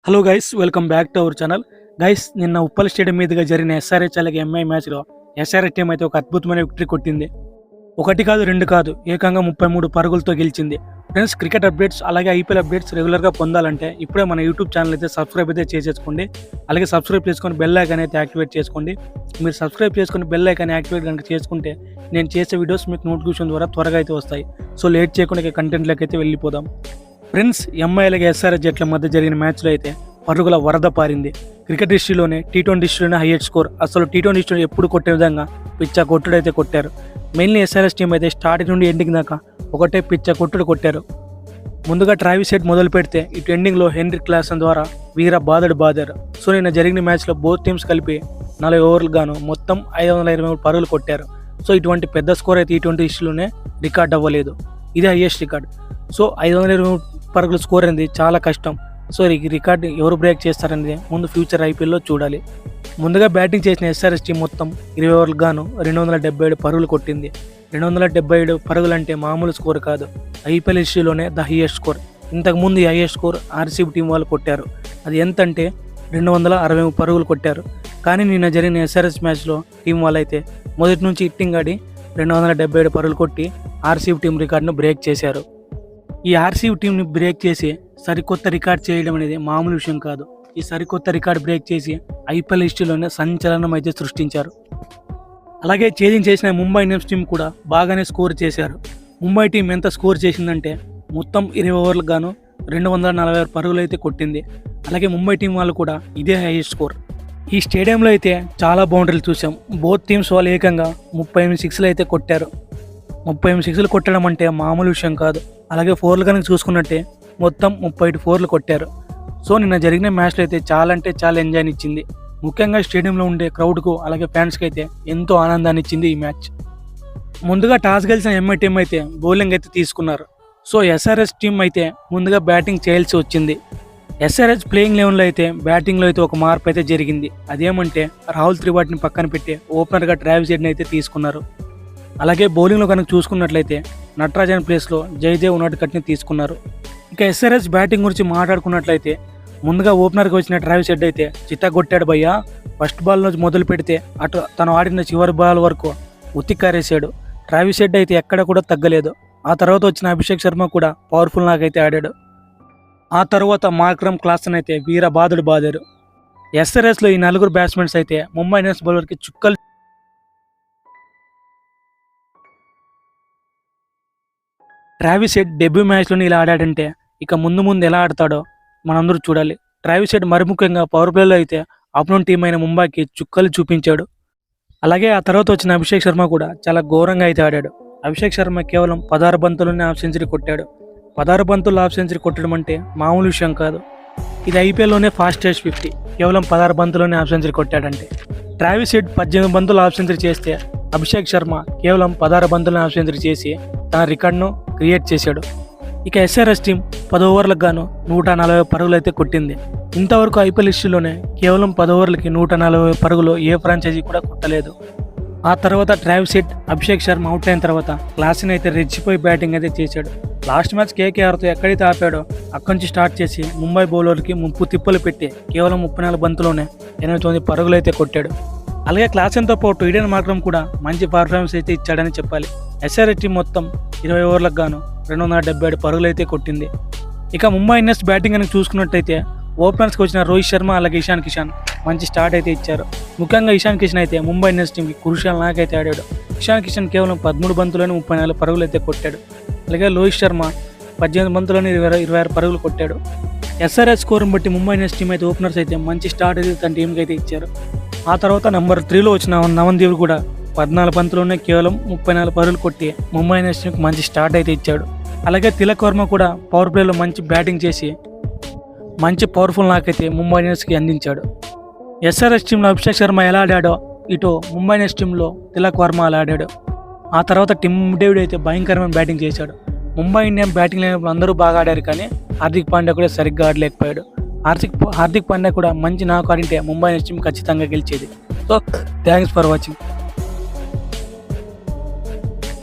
Hello guys, welcome back to our channel. Guys, నిన్న Uppal stadium మీదుగా జరిగిన ఎస్ఆర్హెచ్ అలాగే ఎంఐ మ్యాచ్లో ఎస్ఆర్హెచ్ టీం అయితే ఒక అద్భుతమైన విక్టరీ కొట్టింది. ఒకటి కాదు, రెండు కాదు, ఏకంగా 33 పరుగులతో గెలిచింది. ఫ్రెండ్స్, క్రికెట్ అప్డేట్స్ అలాగే ఐపీఎల్ అప్డేట్స్ రెగ్యులర్గా పొందాలంటే ఇప్పుడే మన యూట్యూబ్ ఛానల్ అయితే సబ్స్క్రైబ్ అయితే చేసేసుకోండి. అలాగే సబ్స్క్రైబ్ చేసుకొని బెల్ ఐకాన్ అయితే యాక్టివేట్ చేసుకోండి. మీరు సబ్స్క్రైబ్ చేసుకొని బెల్ ఐకాన్ యాక్టివేట్ కనుక చేసుకుంటే నేను చేసే వీడియోస్ మీకు నోటిఫికేషన్ ద్వారా త్వరగా అయితే వస్తాయి. సో లేట్ చేయకుండా కంటెంట్లోకి అయితే వెళ్ళిపోదాం. ఫ్రెండ్స్, ఎంఐ అలాగే ఎస్ఆర్హెచ్ జట్ల మధ్య జరిగిన మ్యాచ్లో అయితే పరుగుల వరద పారింది. క్రికెట్ హిస్టరీలోనే T20 హిస్టరీలోనే హైయెస్ట్ స్కోర్. అసలు T20 హిస్టరీ ఎప్పుడు కొట్టే విధంగా పిచ్చ కొట్టుడు అయితే కొట్టారు. మెయిన్లీ ఎస్ఆర్హెచ్ టీం అయితే స్టార్టింగ్ నుండి ఎండింగ్ దాకా ఒకటే పిచ్చ కొట్టుడు కొట్టారు. ముందుగా ట్రావిస్ హెడ్ మొదలు పెడితే ఇటు ఎండింగ్లో హెన్రిక్ క్లాసన్ ద్వారా వీర బాదారు. సో నిన్న జరిగిన మ్యాచ్లో బోత్ టీమ్స్ కలిపి 40 ఓవర్లు గాను మొత్తం 523 పరుగులు కొట్టారు. సో ఇటువంటి పెద్ద స్కోర్ అయితే T20 హిస్టరీలోనే రికార్డ్ అవ్వలేదు. ఇది హైయెస్ట్ రికార్డ్. సో 523 పరుగులు స్కోర్ అనేది చాలా కష్టం. సో ఈ రికార్డు ఎవరు బ్రేక్ చేస్తారనేది ముందు ఫ్యూచర్ ఐపీఎల్లో చూడాలి. ముందుగా బ్యాటింగ్ చేసిన ఎస్ఆర్హెచ్ టీం మొత్తం 20 ఓవర్లకు గాను 277 పరుగులు కొట్టింది. 277 పరుగులు అంటే మామూలు స్కోర్ కాదు. ఐపీఎల్ హిస్టరీలోనే ద హైయెస్ట్ స్కోర్. ఇంతకుముందు ఈ హైయెస్ట్ స్కోర్ ఆర్సీబీ టీం వాళ్ళు కొట్టారు. అది ఎంత అంటే 260 పరుగులు కొట్టారు. కానీ నిన్న జరిగిన ఎస్ఆర్హెచ్ మ్యాచ్లో టీం వాళ్ళైతే మొదటి నుంచి హిట్టింగ్ ఆడి 277 పరుగులు కొట్టి ఆర్సీబీ టీం రికార్డును బ్రేక్ చేశారు. ఈ ఆర్సీబీ టీంని బ్రేక్ చేసి సరికొత్త రికార్డ్ చేయడం అనేది మామూలు విషయం కాదు. ఈ సరికొత్త రికార్డ్ బ్రేక్ చేసి ఐపీఎల్ హిస్టరీలోనే సంచలనం అయితే సృష్టించారు. అలాగే చేజింగ్ చేసిన ముంబై ఇండియన్స్ టీం కూడా బాగానే స్కోర్ చేశారు. ముంబై టీం ఎంత స్కోర్ చేసిందంటే మొత్తం 20 ఓవర్లకు గాను 246 పరుగులు అయితే కొట్టింది. అలాగే ముంబై టీం వాళ్ళు కూడా ఇదే హైయెస్ట్ స్కోర్. ఈ స్టేడియంలో అయితే చాలా బౌండరీలు చూసాం. బోత్ టీమ్స్ వాళ్ళు ఏకంగా 38 సిక్స్లు అయితే కొట్టారు. 38 సిక్స్లు కొట్టడం అంటే మామూలు విషయం కాదు. అలాగే ఫోర్లు కనుక చూసుకున్నట్టే మొత్తం 35 ఫోర్లు కొట్టారు. సో నిన్న జరిగిన మ్యాచ్లో అయితే చాలా అంటే చాలా ఎంజాయ్ని ఇచ్చింది. ముఖ్యంగా స్టేడియంలో ఉండే క్రౌడ్కు అలాగే ఫ్యాన్స్కి అయితే ఎంతో ఆనందాన్ని ఇచ్చింది ఈ మ్యాచ్. ముందుగా టాస్ గెలిచిన ఎంఐ టీం అయితే బౌలింగ్ అయితే తీసుకున్నారు. సో ఎస్ఆర్హెచ్ టీం అయితే ముందుగా బ్యాటింగ్ చేయాల్సి వచ్చింది. ఎస్ఆర్హెచ్ ప్లేయింగ్ లెవెన్లో అయితే బ్యాటింగ్లో అయితే ఒక మార్పు అయితే జరిగింది. అదేమంటే రాహుల్ త్రిపాఠిని పక్కన పెట్టి ఓపెనర్గా ట్రావిస్ హెడ్ని అయితే తీసుకున్నారు. అలాగే బౌలింగ్లో కనుక చూసుకున్నట్లయితే నటరాజన్ ప్లేస్లో జయదేవ్ ఉనాడ్కట్ని తీసుకున్నారు. ఇక ఎస్ఆర్హెచ్ బ్యాటింగ్ గురించి మాట్లాడుకున్నట్లయితే ముందుగా ఓపెనర్గా వచ్చిన ట్రావిస్ హెడ్ అయితే చిత్తగొట్టాడు భయ్యా. ఫస్ట్ బాల్ నుంచి మొదలు పెడితే అటు తను ఆడిన చివరి బాల్ వరకు ఉతికారేసాడు. ట్రావిస్ హెడ్ అయితే ఎక్కడ కూడా తగ్గలేదు. ఆ తర్వాత వచ్చిన అభిషేక్ శర్మ కూడా పవర్ఫుల్ నాకైతే ఆడాడు. ఆ తర్వాత మార్క్రమ్ క్లాసన్ అయితే వీర బాదారు. ఎస్ఆర్హెచ్లో ఈ 4 బ్యాట్స్మెన్స్ అయితే ముంబై ఇండియన్స్ బౌలర్కి చుక్కలు. ట్రావిస్ హెడ్ డెబ్యూ మ్యాచ్లోనే ఇలా ఆడాడంటే ఇక ముందు ఎలా ఆడతాడో మనందరూ చూడాలి. ట్రావిస్ హెడ్ మరి ముఖ్యంగా పవర్ ప్లేలో అయితే ఆపోనెంట్ టీం అయిన ముంబైకి చుక్కలు చూపించాడు. అలాగే ఆ తర్వాత వచ్చిన అభిషేక్ శర్మ కూడా చాలా ఘోరంగా అయితే ఆడాడు. అభిషేక్ శర్మ కేవలం 16 బంతుల్లోనే హాఫ్ సెంచరీ కొట్టాడు. 16 బంతుల్లో హాఫ్ సెంచరీ కొట్టడం అంటే మామూలు విషయం కాదు. ఇది ఐపీఎల్లోనే ఫాస్టెస్ట్ 50. కేవలం 16 బంతుల్లోనే హాఫ్ సెంచరీ కొట్టాడంటే. ట్రావిస్ హెడ్ 18 బంతులు హాఫ్ సెంచరీ చేస్తే అభిషేక్ శర్మ కేవలం 16 బంతులను హాఫ్ సెంచరీ చేసి తన రికార్డును క్రియేట్ చేశాడు. ఇక ఎస్ఆర్హెచ్ టీం 10 ఓవర్లకు గాను 140 పరుగులు అయితే కొట్టింది. ఇంతవరకు ఐపీఎల్ హిస్టరీలోనే కేవలం 10 ఓవర్లకి 140 పరుగులు ఏ ఫ్రాంచైజీ కూడా కొట్టలేదు. ఆ తర్వాత Travis head, Abhishek Sharma out అయిన తర్వాత క్లాసన్ అయితే రెచ్చిపోయి బ్యాటింగ్ అయితే చేశాడు. లాస్ట్ మ్యాచ్ కేకేఆర్తో ఎక్కడైతే ఆపాడో అక్కడి నుంచి స్టార్ట్ చేసి ముంబై బౌలర్కి ముప్పు తిప్పలు పెట్టి కేవలం 34 బంతుల్లోనే 89 పరుగులు అయితే కొట్టాడు. అలాగే క్లాసన్తో పాటు ఈడెన్ మార్క్రమ్ కూడా మంచి పర్ఫార్మెన్స్ అయితే ఇచ్చాడని చెప్పాలి. ఎస్ఆర్హెచ్ టీం మొత్తం 20 ఓవర్లకు గాను 277 పరుగులు అయితే కొట్టింది. ఇక ముంబై ఇండియన్స్ బ్యాటింగ్ అని చూసుకున్నట్టయితే ఓపెనర్స్కి వచ్చిన రోహిత్ శర్మ అలాగే ఇషాన్ కిషన్ మంచి స్టార్ట్ అయితే ఇచ్చారు. ముఖ్యంగా ఇషాన్ కిషన్ అయితే ముంబై ఇండియన్స్ టీంకి క్రూషియల్ నాకైతే ఆడాడు. ఇషాన్ కిషన్ కేవలం 13 బంతుల్లోనే 34 పరుగులు అయితే కొట్టాడు. అలాగే రోహిత్ శర్మ 18 బంతుల్లోనే 26 పరుగులు కొట్టాడు. ఎస్ఆర్హెచ్ స్కోర్ని బట్టి ముంబై ఇండియన్స్ టీం అయితే ఓపెనర్స్ అయితే మంచి స్టార్ట్ అయితే తన టీంకి అయితే ఇచ్చారు. ఆ తర్వాత నెంబర్ 3లో వచ్చిన నవన్దీప్ కూడా 14 బంతుల్లోనే కేవలం 34 పరుగులు కొట్టి ముంబై ఇండియన్స్ టీంకి మంచి స్టార్ట్ అయితే ఇచ్చాడు. అలాగే తిలక్ వర్మ కూడా పవర్ ప్లేలో మంచి బ్యాటింగ్ చేసి మంచి పవర్ఫుల్ నాకైతే ముంబై ఇండియన్స్కి అందించాడు. ఎస్ఆర్హెచ్ టీంలో అభిషేక్ శర్మ ఎలా ఆడాడో ఇటు ముంబై ఇండియన్స్ టీంలో తిలక్ వర్మ అలా ఆడాడు. ఆ తర్వాత టిమ్ డేవిడ్ అయితే భయంకరమైన బ్యాటింగ్ చేశాడు. ముంబై ఇండియన్ బ్యాటింగ్ లేనప్పుడు అందరూ బాగా ఆడారు, కానీ హార్దిక్ పాండ్యా కూడా సరిగ్గా ఆడలేకపోయాడు. హార్దిక్ పాండ్యా కూడా మంచి నాకు ఆడింటే ముంబై ఇండియన్స్ టీం ఖచ్చితంగా గెలిచేది. So thanks for watching.